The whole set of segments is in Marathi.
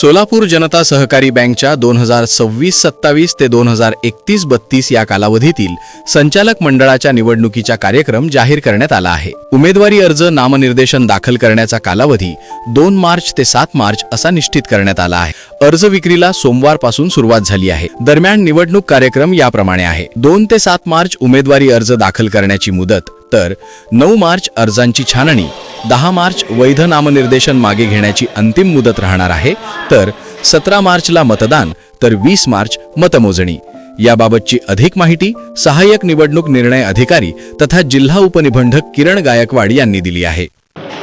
सोलापूर जनता सहकारी बँकच्या 2026-27 ते 2031-32 या कालावधीतील संचालक मंडळाच्या निवडणुकीचा कार्यक्रम जाहीर करण्यात आला आहे। उमेदवारी अर्ज नामनिर्देशन दाखल करण्याचा कालावधी 2 मार्च ते 7 मार्च असा निश्चित करण्यात आला आहे। अर्ज विक्रीला सोमवारपासून सुरुवात झाली आहे। दरम्यान निवडणूक कार्यक्रम याप्रमाणे आहे। 2 ते 7 मार्च उमेदवारी अर्ज दाखल करण्याची मुदत, तर 9 मार्च अर्जांची छाननी, 10 मार्च वैध नामनिर्देशन मागे घेण्याची अंतिम मुदत राहणार आहे, तर 17 मार्चला मतदान, तर 20 मार्च मतमोजणी। याबाबतची अधिक माहिती सहाय्यक निवडणूक निर्णय अधिकारी तथा जिल्हा उपनिबंधक किरण गायकवाड यांनी दिली आहे।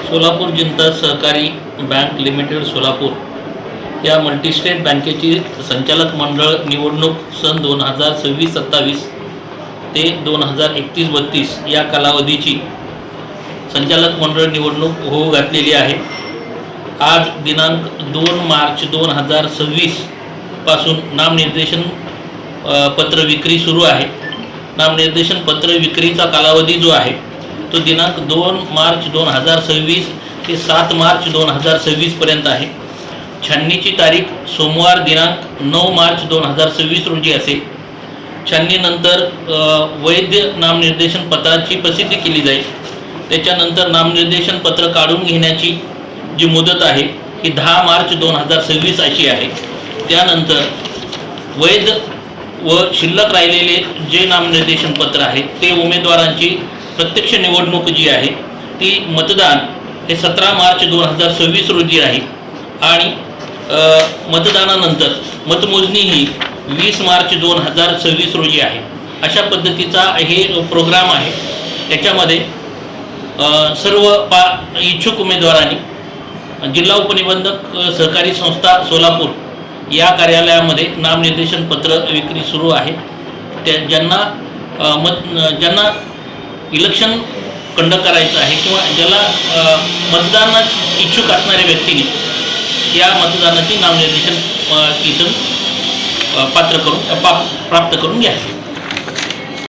सोलापूर जनता सहकारी बँक लिमिटेड सोलापूर या मल्टीस्टेट बँकेची संचालक मंडळ निवडणूक सन 2026-27 ते 2031-32 या कालावधीची संचालक मंडळ निवडणूक होऊ घातलेली आहे। आज दिनांक 2 मार्च 2026 पासून नामनिर्देशन पत्र विक्री सुरू आहे। नामनिर्देशन पत्र विक्रीचा कालावधी जो आहे तो दिनांक 2 मार्च 2026 ते 7 मार्च 2026 पर्यंत आहे। छाननीची तारीख सोमवार दिनांक 9 मार्च 2026 रोजी असेल। छाननीनंतर वैध नामनिर्देशन पत्राची प्रसिद्धी केली जाईल। त्याच्यानंतर नामनिर्देशन पत्र काढून घेण्याची जी मुदत आहे ही 10 मार्च 2026 अशी आहे। त्यानंतर वैध व शिल्लक राहिलेले जे नामनिर्देशन पत्र आहे ते उमेदवारांची प्रत्यक्ष निवडणूक जी आहे ती मतदान हे 17 मार्च 2026 रोजी आहे आणि मतदानानंतर मतमोजणी ही 20 मार्च 2026 रोजी आहे। अशा पद्धतीचा हे प्रोग्राम आहे। याच्यामध्ये सर्व इच्छुक उमेदवारांनी जिल्हा उपनिबंधक सहकारी संस्था सोलापूर या कार्यालयामध्ये नामनिर्देशन पत्र विक्री सुरू आहे। ज्यांना इलेक्शन कंडक्ट करायचं आहे किंवा ज्याला मतदानात इच्छुक असणाऱ्या व्यक्तीने या मतदानाची नामनिर्देशन इथून प्राप्त करून घ्या।